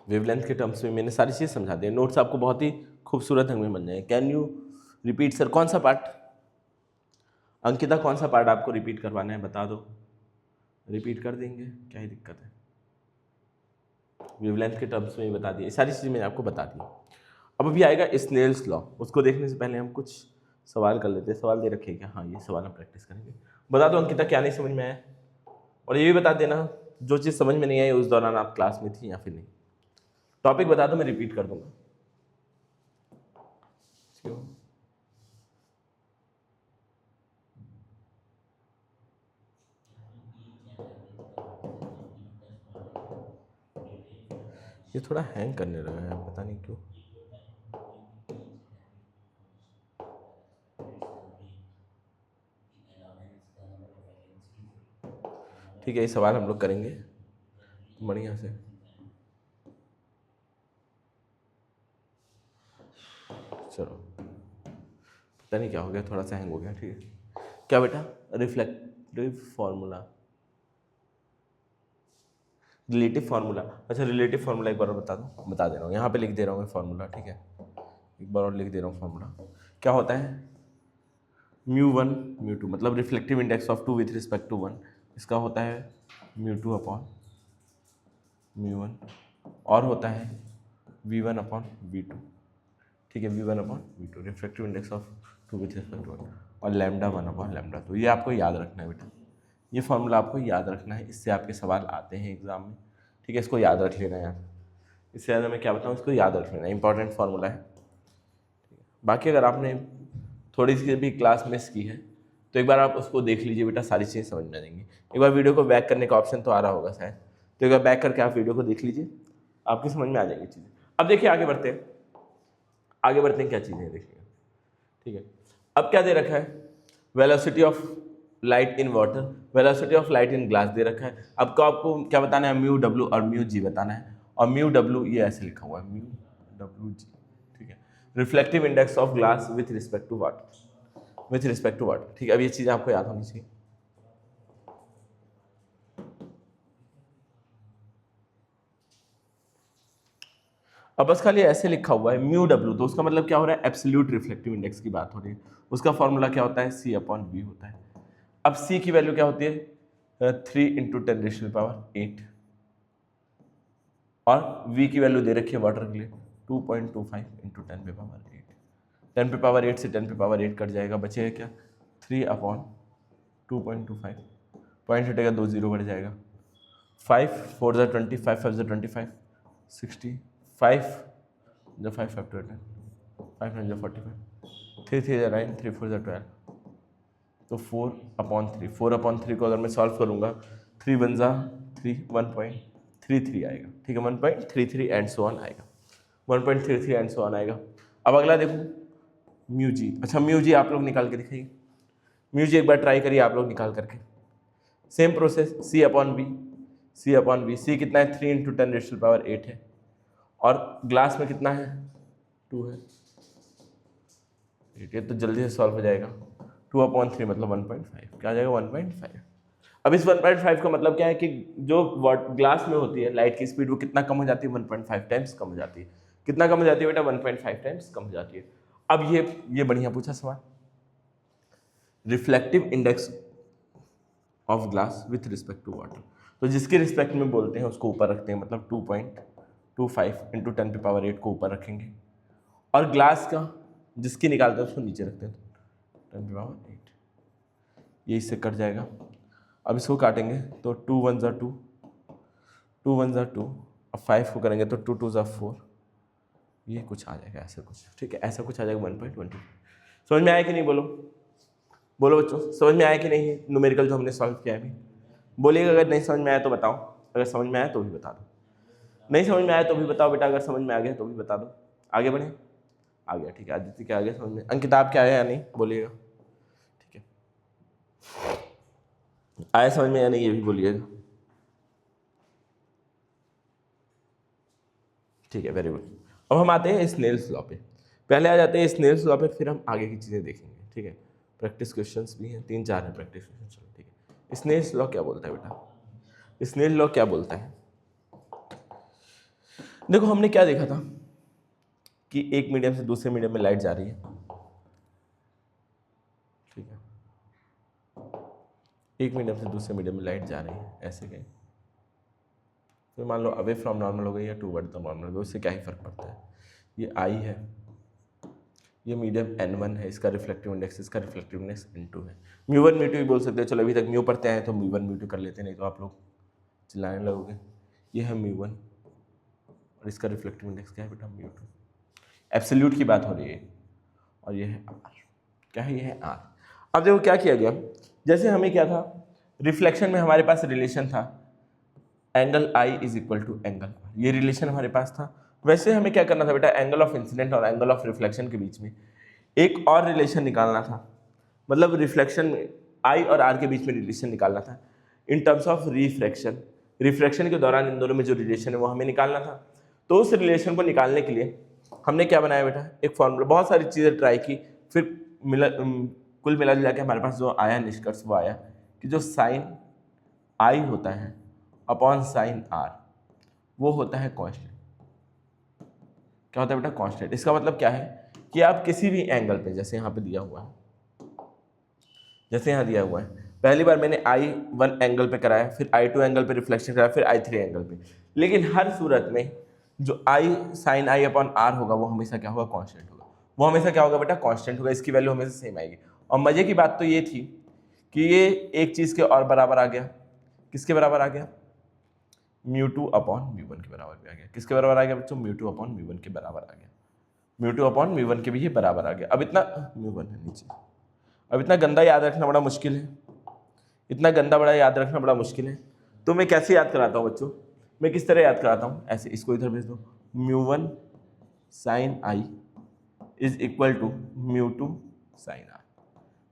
वेवलेंथ के टर्म्स में मैंने सारी चीज़ समझा दी। नोट्स आपको बहुत ही खूबसूरत ढंग में बन जाए। Can you repeat sir? कौन सा पार्ट? अंकिता, कौन सा पार्ट आपको रिपीट करवाना है, बता दो, रिपीट कर देंगे, क्या ही दिक्कत है। वेवलेंथ के टर्म्स में बता दिए, सारी चीज़ें मैंने आपको बता दी। अब अभी आएगा स्नेल्स लॉ, उसको देखने से पहले हम कुछ सवाल कर लेते हैं। सवाल दे रखे क्या? हाँ, ये सवाल हम प्रैक्टिस करेंगे। बता दो अंकिता, क्या नहीं समझ में आया, और ये भी बता देना जो चीज़ समझ में नहीं आई उस दौरान आप क्लास में थी या फिर नहीं। टॉपिक बता दो, मैं रिपीट कर दूंगा। ये थोड़ा हैंग करने लगा है, पता नहीं क्यों। ठीक है, ये सवाल हम लोग करेंगे, बढ़िया से। चलो पता नहीं क्या हो गया, थोड़ा सा हैंग हो गया। ठीक है, क्या बेटा? Reflective formula, relative formula. अच्छा, रिलेटिव फार्मूला एक बार और बता दे रहा हूँ, यहाँ पे लिख दे रहा हूँ मैं फार्मूला। ठीक है, एक बार और लिख दे रहा हूँ फार्मूला। क्या होता है? μ1 μ2, मतलब reflective index of 2 with respect to 1, इसका होता है μ2 अपॉन μ1, और होता है v1 अपॉन v2। ठीक है, v1 upon v2 reflective index of 2 with respect to 1, और लैम्डा 1 अपॉन लैम्डा 2। ये आपको याद रखना है बेटा, ये फार्मूला आपको याद रखना है, इससे आपके सवाल आते हैं एग्जाम में। ठीक है, इसको याद रख लेना यार, इससे ज़्यादा मैं क्या बताऊँ, इसको याद रख लेना, इंपॉर्टेंट फार्मूला है। बाकी अगर आपने थोड़ी सी भी क्लास मिस की है तो एक बार आप उसको देख लीजिए बेटा, सारी चीज़ें समझ में आ जाएंगी। एक बार वीडियो को बैक करने का ऑप्शन तो आ रहा होगा शायद, तो एक बार बैक करके आप वीडियो को देख लीजिए, आपकी समझ में आ जाएंगी चीज़ें। अब देखिए आगे बढ़ते हैं, क्या चीज़ें देखिए। ठीक है, अब क्या दे रखा है? Velocity of light in water, velocity of light in glass दे रखा है। अब को आपको क्या बताना है? म्यू डब्ल्यू और म्यू जी बताना है, और म्यू डब्ल्यू ये ऐसे लिखा हुआ है, म्यू डब्ल्यू जी। ठीक है, reflective index of glass with respect to water, with respect to water. ठीक है, अब ये चीज़ें आपको याद होनी चाहिए। अब बस खाली ऐसे लिखा हुआ है म्यू डब्ल्यू, तो उसका मतलब क्या हो रहा है? एब्सोल्यूट रिफ्लेक्टिव इंडेक्स की बात हो रही है। उसका फॉर्मूला क्या होता है? सी अपॉन वी होता है। अब सी की वैल्यू क्या होती है? 3 × 10⁸ 8, और वी की वैल्यू दे रखी है वाटर के लिए 2.25 × 10⁸ 10⁸ से 10⁸ कट जाएगा, बचेगा क्या? 3 अपॉन 2.25, पॉइंट हटेगा, 2 0 बढ़ जाएगा। 5 4 × 20, 5 5 25, 60, 5 × 5 5 5 9 45, 3 3 9, 3 4 12, तो 4/3, 4/3 को अगर मैं सॉल्व करूंगा, 3 1 3, 1.33 आएगा। ठीक है, 1.33 एंड सो ऑन आएगा, 1.33 एंड सो ऑन आएगा। अब अगला देखो म्यू जी। अच्छा, म्यू जी आप लोग निकाल के दिखाइए, म्यू जी एक बार ट्राई करिए आप लोग निकाल करके। Same process, C upon V, C upon V. C कितना है? 3 × 10⁸ 8 है, और ग्लास में कितना है? 2 है। ये तो जल्दी से सॉल्व हो जाएगा। 2/3 मतलब 1.5, क्या आ जाएगा? 1.5। अब इस 1.5 का मतलब क्या है कि जो ग्लास में होती है लाइट की स्पीड, वो कितना कम हो जाती है? 1.5 टाइम्स कम हो जाती है। कितना कम हो जाती है बेटा? 1.5 टाइम्स कम हो जाती है। अब ये बढ़िया पूछा सवाल, reflective index of glass with respect to water, तो जिसके रिस्पेक्ट में बोलते हैं उसको ऊपर रखते हैं, मतलब 2.25 × 10⁸ को ऊपर रखेंगे, और ग्लास का जिसकी निकालते हैं उसको नीचे रखते हैं, 10⁸ ये इससे कट जाएगा। अब इसको काटेंगे तो 2 1 2, 2 1 2, अब 5 को करेंगे तो 2 2 4, ये कुछ आ जाएगा ऐसा कुछ। ठीक है, ऐसा कुछ आ जाएगा 1.20। समझ में आया कि नहीं? बोलो बोलो बच्चों, समझ में आया कि नहीं? न्यूमेरिकल जो हमने सॉल्व किया है अभी, बोलिएगा अगर नहीं समझ में आया तो बताओ, अगर समझ में आया तो भी बता दो, नहीं समझ में आया तो भी बताओ बेटा, अगर समझ में आ गया तो भी बता दो। आगे बढ़े, आ गया। ठीक है, आदित्य क्या आ गया समझ में? अंकिता आप क्या आया या नहीं बोलिएगा? ठीक है, आया समझ में या नहीं ये भी बोलिएगा। ठीक है, वेरी गुड। अब हम आते हैं स्नेल्स लॉ पे, पहले आ जाते हैं स्नेल्स लॉ पे, फिर हम आगे की चीज़ें देखेंगे। ठीक है, प्रैक्टिस क्वेश्चंस भी हैं, 3 4 हैं प्रैक्टिस क्वेश्चन। ठीक है, स्नेल्स लॉ क्या बोलता है बेटा? स्नेल लॉ क्या बोलता है? देखो हमने क्या देखा था कि एक मीडियम से दूसरे मीडियम में लाइट जा रही है। ठीक है, एक मीडियम से दूसरे मीडियम में लाइट जा रही है, ऐसे कहीं, फिर मान लो अवे फ्रॉम नॉर्मल हो गई या टूवर्ड द नॉर्मल हो गई, उससे क्या ही फर्क पड़ता है? ये आई है, ये मीडियम n1 है, इसका रिफ्लेक्टिव इंडेक्स, इसका रिफ्लेक्टिव इंडेक्स n2 है। μ1 μ2 भी बोल सकते हो, चलो अभी तक म्यू पढ़ते हैं तो μ1 μ2 कर लेते हैं, नहीं तो आप लोग चिल्लाने लगोगे। ये है μ1 और इसका रिफ्लेक्टिव इंडेक्स क्या है बेटा? μ2। एब्सोल्यूट की बात हो रही है, और ये है r, क्या है? ये है r। अब देखो क्या किया गया, जैसे हमें क्या था, रिफ्लेक्शन में हमारे पास रिलेशन था angle I is equal to angle R, ये रिलेशन हमारे पास था। वैसे हमें क्या करना था बेटा? एंगल ऑफ इंसिडेंट और एंगल ऑफ रिफ्लेक्शन के बीच में एक और रिलेशन निकालना था, मतलब रिफ्लेक्शन में I और R के बीच में रिलेशन निकालना था in terms of refraction. Refraction के दौरान इन दोनों में जो रिलेशन है वो हमें निकालना था। तो उस रिलेशन को निकालने के लिए हमने क्या बनाया बेटा, एक फॉर्मूला, बहुत सारी चीज़ें ट्राई की, फिर कुल मिला जुला के हमारे पास जो आया निष्कर्ष वो आया कि जो साइन आई होता है अपॉन साइन आर वो होता है कांस्टेंट। क्या होता है बेटा, कांस्टेंट। इसका मतलब क्या है कि आप किसी भी एंगल पे, जैसे यहाँ पे दिया हुआ है, जैसे यहाँ दिया हुआ है, पहली बार मैंने I1 एंगल पे कराया, फिर I2 एंगल पे रिफ्लेक्शन कराया, फिर I3 एंगल पे, लेकिन हर सूरत में जो आई साइन आई अपॉन आर होगा वो हमेशा क्या होगा, कांस्टेंट होगा। वो हमेशा क्या होगा बेटा, कांस्टेंट होगा। इसकी वैल्यू हमेशा सेम आएगी। और मजे की बात तो ये थी कि ये एक चीज के और बराबर आ गया। किसके बराबर आ गया, μ2 अपॉन μ1 के बराबर भी आ गया। किसके बराबर आ गया बच्चों, μ2 अपॉन μ1 के बराबर आ गया। μ2 अपॉन μ1 के भी ये बराबर आ गया। अब इतना μ1 है नीचे, अब इतना गंदा याद रखना बड़ा मुश्किल है, इतना गंदा बड़ा याद रखना बड़ा मुश्किल है। तो मैं कैसे याद कराता हूँ बच्चों, मैं किस तरह याद कराता हूँ, ऐसे इसको इधर भेज दो, μ1 sine I is equal to μ2 sine R,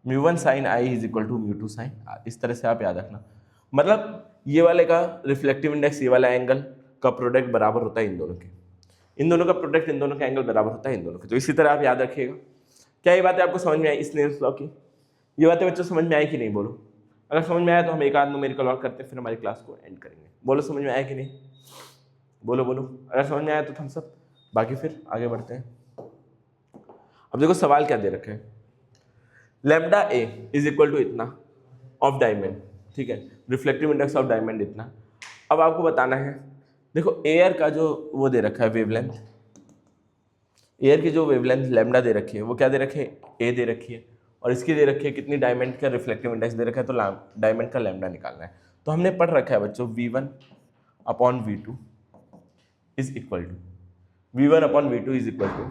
μ1 sine I is equal to μ2 sine R. इस तरह से आप याद रखना। मतलब ये वाले का रिफ्लेक्टिव इंडेक्स, ये वाला एंगल का प्रोडक्ट बराबर होता है इन दोनों के, इन दोनों का प्रोडक्ट इन दोनों का एंगल बराबर होता है इन दोनों के। तो इसी तरह आप याद रखिएगा। क्या ये बातें आपको समझ में आई स्नेल्स लॉ की? ये बातें बच्चों समझ में आई कि नहीं, बोलो। अगर समझ में आया तो हम एक आध न्यूमेरिकल और करते हैं, फिर हमारी क्लास को एंड करेंगे। बोलो समझ में आया कि नहीं, बोलो बोलो। अगर समझ में आया तो थम्स अप, बाकी फिर आगे बढ़ते हैं। अब देखो सवाल क्या दे रखे हैं, lambda A is equal to इतना ऑफ डायमंड, ठीक है, रिफ्लेक्टिव इंडेक्स ऑफ डायमंड इतना। अब आपको बताना है, देखो एयर का जो वो दे रखा है वेवलेंथ, एयर की जो वेवलेंथ लैम्डा दे रखी है वो क्या दे रखी है, ए दे रखी है, और इसकी दे रखी है कितनी, डायमंड का रिफ्लेक्टिव इंडेक्स दे रखा है, तो डायमंड का लैम्डा निकालना है। तो हमने पढ़ रखा है बच्चों V1 upon V2 is equal to V1 upon V2 is equal to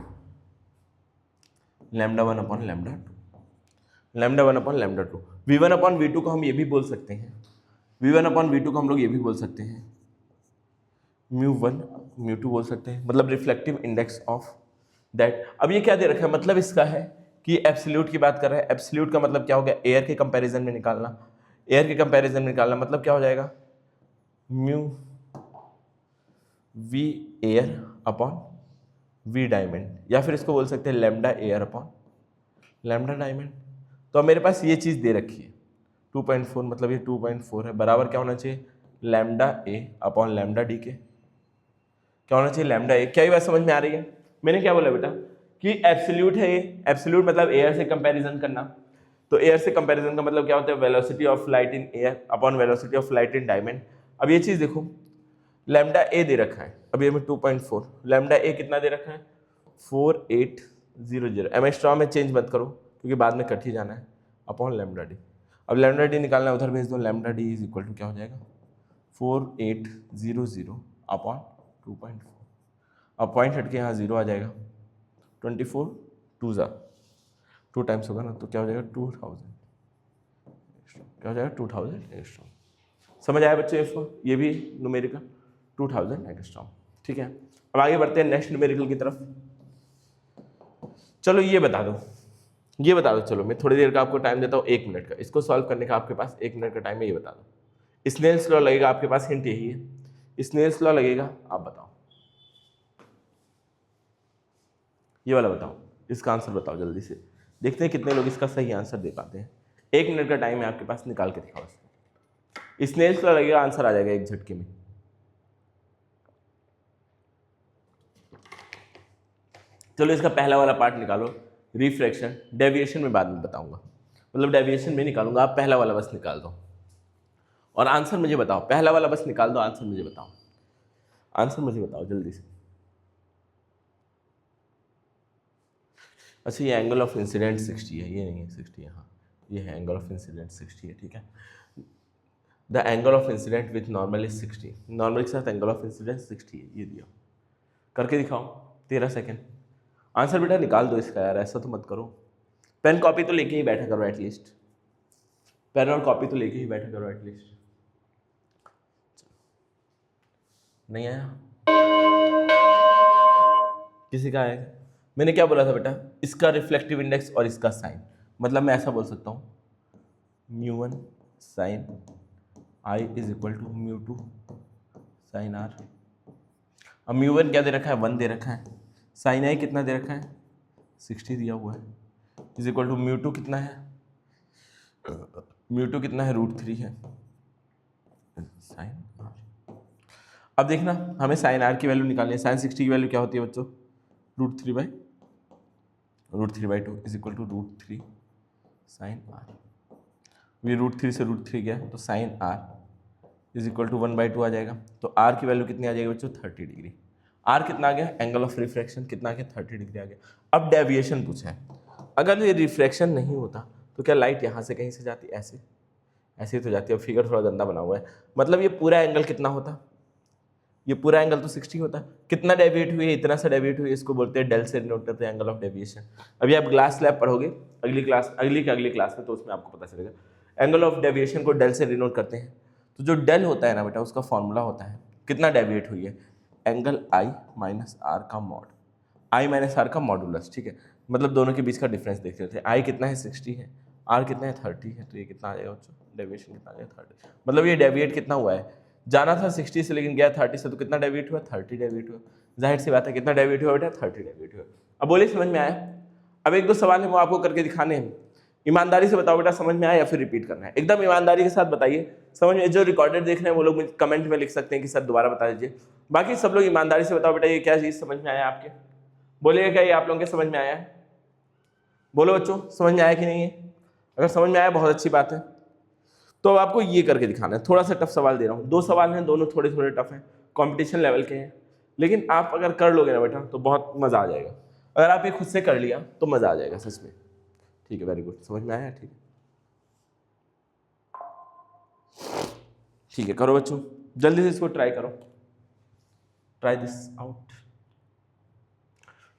lambda 1 upon lambda 2, lambda 1 upon lambda 2। V1 upon V2 को हम ये भी बोल सकते हैं, V1 अपॉन V2 को हम लोग ये भी बोल सकते हैं μ1 μ2 बोल सकते हैं, मतलब रिफ्लेक्टिव इंडेक्स ऑफ दैट। अब ये क्या दे रखा है, मतलब इसका है कि एब्सोल्यूट की बात कर रहा है। एब्सोल्यूट का मतलब क्या हो गया, एयर के कंपैरिजन में निकालना, एयर के कंपैरिजन में निकालना, मतलब क्या हो जाएगा, mu V air upon V diamond, या फिर इसको बोल सकते हैं lambda air upon lambda diamond. तो अब मेरे पास ये चीज़ दे रखी है 2.4, मतलब ये 2.4 है, बराबर क्या होना चाहिए, लैम्डा ए अपॉन लैम्डा डी के। क्या होना चाहिए, लैम्डा ए। क्या ये बात समझ में आ रही है? मैंने क्या बोला बेटा कि एब्सोल्यूट है ये, एब्सोल्यूट मतलब एयर से कंपैरिजन करना। तो एयर से कंपैरिजन का मतलब क्या होता है, velocity of light in air upon velocity of light in diamond. अब ये चीज़ देखो, लैम्डा ए दे रखा है, अब ये में 2.4, लैम्डा ए कितना दे रखा है 4800, एमएस्ट्रॉन में चेंज मत करो क्योंकि बाद में कट ही जाना है, अपॉन लैम्डा डी। अब लैम्डा डी निकालना है, उधर भेज दो, lambda D is equal to क्या हो जाएगा 4800 अपॉन 2.4। अब पॉइंट हट के यहाँ 0 आ जाएगा, 24 2 टाइम्स होगा ना, तो क्या हो जाएगा 2000, क्या हो जाएगा 2000 एंगस्ट्रॉम। समझ आया बच्चे इसको, ये भी न्यूमेरिकल 2000 एंगस्ट्रॉम, ठीक है। अब आगे बढ़ते हैं नेक्स्ट न्यूमेरिकल की तरफ। चलो ये बता दो, ये बता दो, चलो मैं थोड़ी देर का आपको टाइम देता हूँ, 1 मिनट का, इसको सॉल्व करने का आपके पास 1 मिनट का टाइम है। ये बता दो, स्नेल्स लॉ लगेगा आपके पास, हिंट यही है, स्नेल्स लॉ लगेगा। आप बताओ, ये वाला बताओ, इसका आंसर बताओ जल्दी से, देखते हैं कितने लोग इसका सही आंसर दे पाते हैं। 1 मिनट का टाइम है आपके पास, निकाल के दिखाओ। स्नेल्स लॉ लगेगा, आंसर आ जाएगा एक झटके में। चलो इसका पहला वाला पार्ट निकालो, रिफ्रैक्शन। डेविएशन में बाद में बताऊंगा, मतलब डेविएशन में निकालूंगा, आप पहला वाला बस निकाल दो और आंसर मुझे बताओ। पहला वाला बस निकाल दो, आंसर मुझे बताओ, आंसर मुझे बताओ जल्दी से। अच्छा, ये एंगल ऑफ इंसिडेंट 60 है, ये नहीं है 60 है, हाँ ये है एंगल ऑफ इंसिडेंट 60 है, ठीक है। The angle of incident with normal is 60, normal के साथ एंगल ऑफ इंसिडेंट 60 है, ये दिया। करके दिखाओ, 13 सेकेंड। आंसर बेटा निकाल दो इसका यार, ऐसा तो मत करो। पेन कॉपी तो लेके ही बैठा करो एटलीस्ट, पेन और कॉपी तो लेके ही बैठा करो एटलीस्ट। नहीं आया, किसी का आएगा? मैंने क्या बोला था बेटा, इसका रिफ्लेक्टिव इंडेक्स और इसका साइन, मतलब मैं ऐसा बोल सकता हूँ μ1 sine I is equal to μ2 sine R. अब म्यू वन क्या दे रखा है, 1 दे रखा है। साइन आई कितना दे रखा है, 60 दिया हुआ है, is equal to mu two कितना है, म्यू टू कितना है, √3 है साइन आर। अब देखना हमें साइन आर की वैल्यू निकालनी है। साइन 60 की वैल्यू क्या होती है बच्चों, √3/2 is equal to √3 sine R. ये √3 से √3 गया तो sine R is equal to 1/2 आ जाएगा। तो आर की वैल्यू कितनी आ जाएगी बच्चों, 30 डिग्री। आर कितना आ गया, एंगल ऑफ रिफ्रैक्शन कितना आ गया, 30 डिग्री आ गया। अब डेविएशन पूछा है, अगर ये रिफ्रैक्शन नहीं होता तो क्या लाइट यहाँ से कहीं से जाती, ऐसे ऐसे ही तो जाती है। फिगर थोड़ा गंदा बना हुआ है, मतलब ये पूरा एंगल कितना होता, ये पूरा एंगल तो 60 होता है। कितना डेविएट हुई है, इतना सा डेविएट हुई है, इसको बोलते हैं डेल से डिनोट करते हैं एंगल ऑफ डेविएशन। अभी आप ग्लास स्लैब पढ़ोगे अगली क्लास, अगली क्लास में, तो उसमें आपको पता चलेगा एंगल ऑफ डेविएशन को डेल से डिनोट करते हैं। तो जो डेल होता है ना बेटा, उसका फॉर्मूला होता है कितना डेविएट हुई है, एंगल आई माइनस आर का मॉड, आई माइनस आर का मॉडुलस, ठीक है। मतलब दोनों के बीच का डिफरेंस देख रहे थे, आई कितना है 60 है, आर कितना है 30 है, तो ये कितना आ जाएगा बच्चों, डेविएशन कितना आ जाएगा 30। मतलब ये डेविएट कितना हुआ है, जाना था 60 से लेकिन गया 30 से, तो कितना डेविएट हुआ, 30 डेविएट हुआ। जाहिर सी बात है कितना डेविएट हुआ बेटा, 30 डेविएट हुआ। अब बोलिए समझ में आया। अब एक दो सवाल है वो आपको करके दिखाने हैं, ईमानदारी से बताओ बेटा समझ में आया या फिर रिपीट करना है, एकदम ईमानदारी के साथ बताइए। समझ में, जो रिकॉर्डेड देख रहे हैं वो लोग मुझे कमेंट में लिख सकते हैं कि सर दोबारा बता दीजिए। बाकी सब लोग ईमानदारी से बताओ बेटा ये क्या चीज़ समझ में आया आपके, बोलिएगा क्या ये आप लोगों के समझ में आया है, बोलो बच्चों समझ में आया कि नहीं है। अगर समझ में आया बहुत अच्छी बात है। तो अब आपको ये करके दिखाना है, थोड़ा सा टफ सवाल दे रहा हूँ, 2 सवाल हैं, दोनों थोड़े थोड़े टफ हैं, कंपटीशन लेवल के हैं, लेकिन आप अगर कर लोगे ना बेटा तो बहुत मज़ा आ जाएगा। अगर आप ये खुद से कर लिया तो मज़ा आ जाएगा सच में। ठीक है, वेरी गुड, समझ में आया, ठीक है। ठीक है, करो बच्चों जल्दी से इसको ट्राई करो, ट्राई दिस आउट,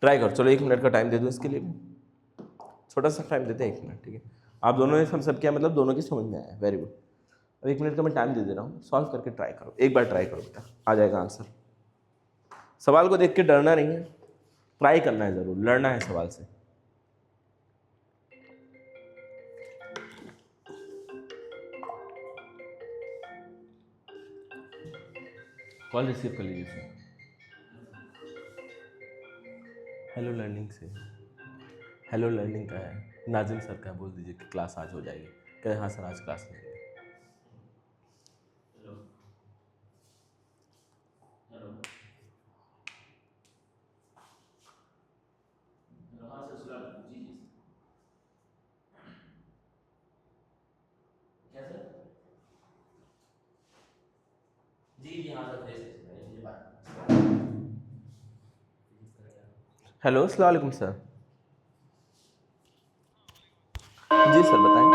ट्राई करो। चलो 1 मिनट का टाइम दे दो इसके लिए, छोटा सा टाइम देते हैं 1 मिनट, ठीक है। आप दोनों ने सब किया, मतलब दोनों की समझ में आया, वेरी गुड। अब 1 मिनट का मैं टाइम दे रहा हूँ, सॉल्व करके ट्राई करो, एक बार ट्राई करो बेटा, आ जाएगा आंसर। सवाल को देख के डरना नहीं है, ट्राई करना है जरूर, लड़ना है सवाल से। कॉल रिसीव कर लीजिए सर, हेलो लर्निंग से, हेलो लर्निंग का है, नाजिम सर का, बोल दीजिए कि क्लास आज हो जाएगी। कहे हाँ सर आज क्लास नहीं। हेलो अस्सलाम वालेकुम सर। जी सर बताएं।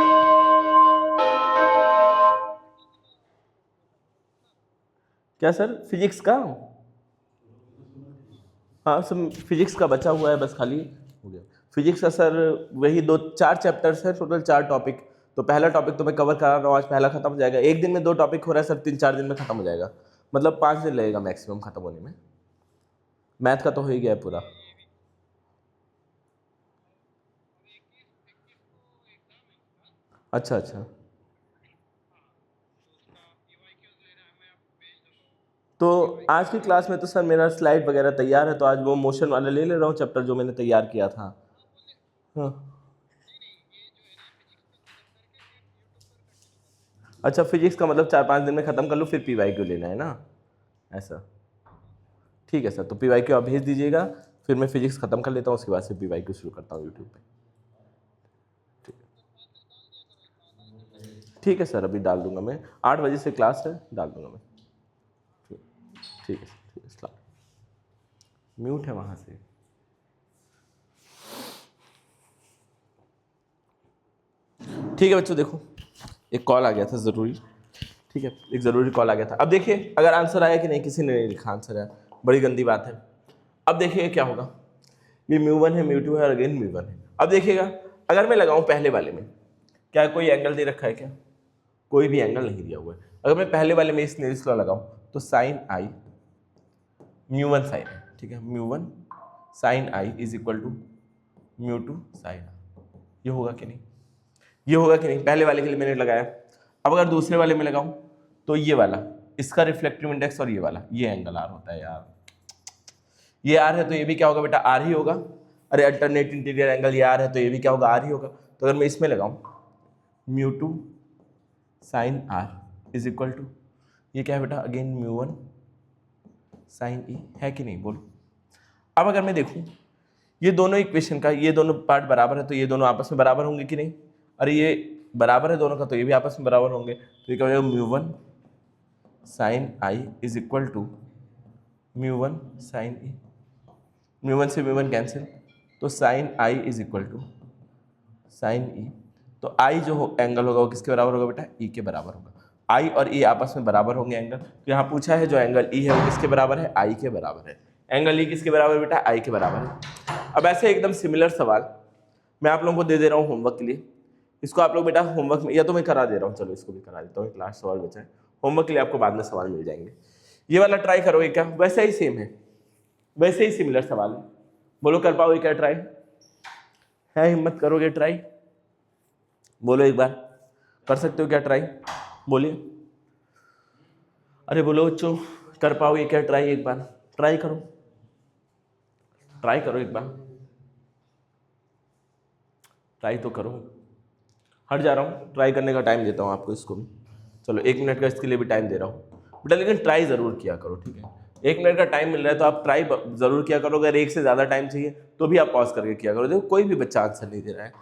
क्या सर, फिजिक्स का? हाँ सर, फिजिक्स का बचा हुआ है बस, खाली हो गया। फिजिक्स का सर वही 2-4 चैप्टर्स है, टोटल 4 टॉपिक। तो पहला टॉपिक तो मैं कवर करा रहा हूँ, आज पहला खत्म हो जाएगा। एक दिन में 2 टॉपिक हो रहा है सर, 3-4 दिन में खत्म हो जाएगा, मतलब 5 दिन लगेगा मैक्सिमम खत्म होने में। मैथ का तो हो ही गया है पूरा। अच्छा अच्छा, तो आज की क्लास में तो सर मेरा स्लाइड वगैरह तैयार है, तो आज वो मोशन वाला ले ले रहा हूँ चैप्टर जो मैंने तैयार किया था। हाँ अच्छा, फिजिक्स का मतलब 4-5 दिन में ख़त्म कर लो, फिर PYQ लेना है ना, ऐसा? ठीक है सर, तो PYQ आप भेज दीजिएगा, फिर मैं फिजिक्स ख़त्म कर लेता हूँ, उसके बाद से PYQ शुरू करता हूँ यूट्यूब पे। ठीक है सर, अभी डाल दूंगा मैं, 8 बजे से क्लास है, डाल दूंगा मैं। ठीक है सर, ठीक है, सलाम। म्यूट है वहाँ से। ठीक है बच्चों, देखो एक कॉल आ गया था ज़रूरी, ठीक है, एक ज़रूरी कॉल आ गया था। अब देखिए अगर आंसर आया कि नहीं, किसी ने नहीं लिखा आंसर आया, बड़ी गंदी बात है। अब देखिए क्या होगा, ये μ1 है, μ2 है और अगेन μ1 है। अब देखिएगा अगर मैं लगाऊं पहले वाले में, क्या कोई एंगल दे रखा है क्या? कोई भी एंगल नहीं दिया हुआ है। अगर मैं पहले वाले में इस स्नेल्स लॉ लगाऊं तो साइन आई μ1 साइन है, ठीक है, μ1 sine I is equal to μ2 sine I. ये होगा कि नहीं, ये होगा कि नहीं? पहले वाले के लिए मैंने लगाया। अब अगर दूसरे वाले में लगाऊं तो ये वाला इसका रिफ्लेक्टिव इंडेक्स और ये वाला, ये एंगल आर होता है यार। ये आर है तो ये भी क्या होगा बेटा, आर ही होगा। अरे अल्टरनेट इंटीरियर एंगल ये आर है तो ये भी क्या होगा, आर ही होगा। तो अगर मैं इसमें लगाऊं μ2 sine R is equal to, ये क्या है बेटा, अगेन μ1 साइन ई, है कि नहीं बोलो। अब अगर मैं देखूं ये दोनों इक्वेशन का ये दोनों पार्ट बराबर है तो ये दोनों आपस में बराबर होंगे कि नहीं। अरे ये बराबर है दोनों का तो ये भी आपस में बराबर होंगे। तो ये क्या हो जाएगा, μ1 sine I is equal to μ1 sine E, μ1 से μ1 कैंसिल, तो sine I is equal to sine E. तो आई जो एंगल होगा वो किसके बराबर होगा बेटा, ई के बराबर होगा। आई और ई आपस में बराबर होंगे एंगल। तो यहाँ पूछा है जो एंगल ई है वो किसके बराबर है, आई के बराबर है। एंगल ई किसके बराबर बेटा, आई के बराबर है। अब ऐसे एकदम सिमिलर सवाल मैं आप लोगों को दे रहा हूँ होमवर्क के लिए। इसको आप लोग बेटा होमवर्क में, या तो मैं करा दे रहा हूँ, चलो इसको भी करा देता हूँ, एक लास्ट सवाल बचा है होमवर्क के लिए, आपको बाद में सवाल मिल जाएंगे। ये वाला ट्राई करोगे क्या, वैसे ही सेम है, वैसे ही सिमिलर सवाल है। बोलो कर पाओगे क्या ट्राई, है हिम्मत करोगे ट्राई, बोलो एक बार कर सकते हो क्या ट्राई, बोलिए। अरे बोलो बच्चों कर पाओगे क्या ट्राई, एक बार ट्राई करो, ट्राई करो एक बार, ट्राई तो करो। हट जा रहा हूँ, ट्राई करने का टाइम देता हूँ आपको, इसको भी चलो 1 मिनट का इसके लिए भी टाइम दे रहा हूँ बेटा, लेकिन ट्राई ज़रूर किया करो, ठीक है। 1 मिनट का टाइम मिल रहा है तो आप ट्राई ज़रूर किया करो। अगर 1 से ज़्यादा टाइम चाहिए तो भी आप पॉज करके किया करो। देखो कोई भी बच्चा आंसर नहीं दे रहा है,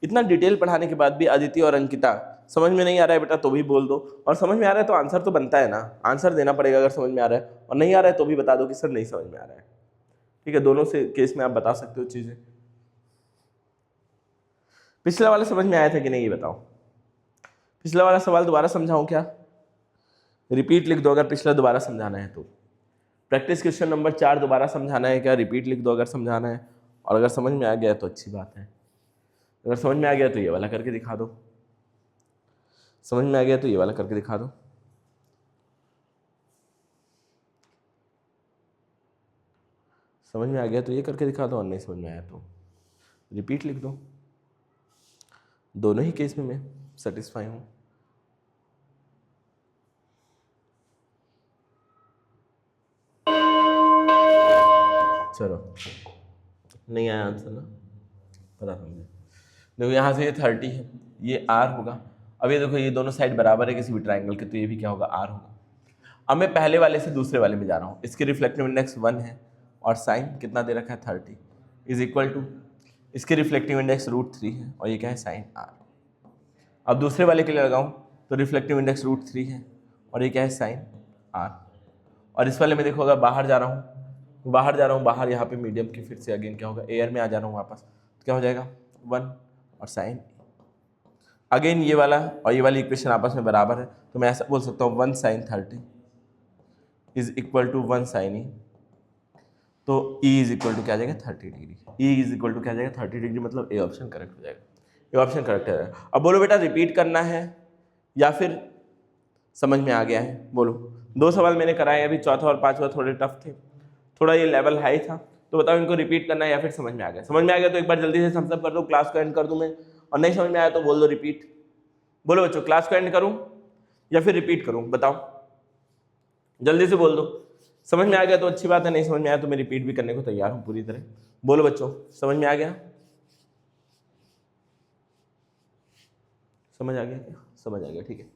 इतना डिटेल पढ़ाने के बाद भी अदिति और अंकिता समझ में नहीं आ रहा है बेटा तो भी बोल दो, और समझ में आ रहा है तो आंसर तो बनता है ना, आंसर देना पड़ेगा अगर समझ में आ रहा है, और नहीं आ रहा है तो भी बता दो कि सर नहीं समझ में आ रहा है, ठीक है। दोनों से केस में आप बता सकते हो चीज़ें। पिछला वाला समझ में आया था कि नहीं ये बताओ, पिछला वाला सवाल दोबारा समझाऊं क्या, रिपीट लिख दो अगर पिछला दोबारा समझाना है तो। प्रैक्टिस क्वेश्चन नंबर 4 दोबारा समझाना है क्या, रिपीट लिख दो अगर समझाना है, और अगर समझ में आ गया तो अच्छी बात है, अगर समझ में आ गया तो ये वाला करके दिखा दो, समझ में आ गया तो ये वाला करके दिखा दो। समझ में आ गया तो ये करके दिखा दो, और नहीं समझ में आया तो रिपीट लिख दो। दोनों ही केस में मैं सेटिस्फाई हूँ। चलो नहीं आया आंसर ना, पता समझे। देखो यहाँ से ये 30 है, ये आर होगा। अब ये देखो ये दोनों साइड बराबर है किसी भी ट्राइंगल के, तो ये भी क्या होगा, आर होगा। अब मैं पहले वाले से दूसरे वाले में जा रहा हूँ, इसके रिफ्लेक्टिव इंडेक्स 1 है और साइन कितना दे रखा है 30 इज इक्वल टू, इसके रिफ्लेक्टिव इंडेक्स √3 है और ये क्या है साइन आर। अब दूसरे वाले के लिए लगाऊँ तो रिफ्लेक्टिव इंडेक्स √3 है और ये क्या है साइन आर। और इस वाले में देखो अगर बाहर जा रहा हूँ, बाहर यहाँ पे मीडियम की फिर से अगेन क्या होगा, एयर में आ जा रहा हूँ वापस, तो क्या हो जाएगा 1 और साइन। अगेन ये वाला और ये वाली इक्वेशन आपस में बराबर है, तो मैं ऐसा बोल सकता हूँ 1 sine 30 is equal to 1 sine E. तो E इज इक्वल टू क्या आ जाएगा 30 degree, E is equal to क्या आ जाएगा 30 डिग्री, मतलब ए ऑप्शन करेक्ट हो जाएगा, ये ऑप्शन करेक्ट है। अब बोलो बेटा रिपीट करना है या फिर समझ में आ गया है, बोलो। 2 सवाल मैंने कराए, अभी चौथा और पांचवा थोड़े टफ थे, थोड़ा ये लेवल हाई था, तो बताओ इनको रिपीट करना है या फिर समझ में आ गया। समझ में आ गया तो एक बार जल्दी से थम्स अप कर दो, क्लास को एंड कर दूं मैं, और नहीं समझ में आया तो बोल दो रिपीट। बोलो बच्चों क्लास को एंड करूं या फिर रिपीट करूं, बताओ जल्दी से बोल दो। समझ में आ गया तो अच्छी बात है, नहीं समझ में आया तो मैं रिपीट भी करने को तैयार हूं पूरी तरह। बोलो बच्चों समझ में आ गया, समझ आ गया क्या, समझ आ गया, ठीक है।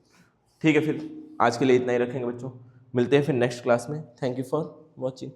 ठीक है फिर आज के लिए इतना ही रखेंगे बच्चों, मिलते हैं फिर नेक्स्ट क्लास में। Thank you for watching.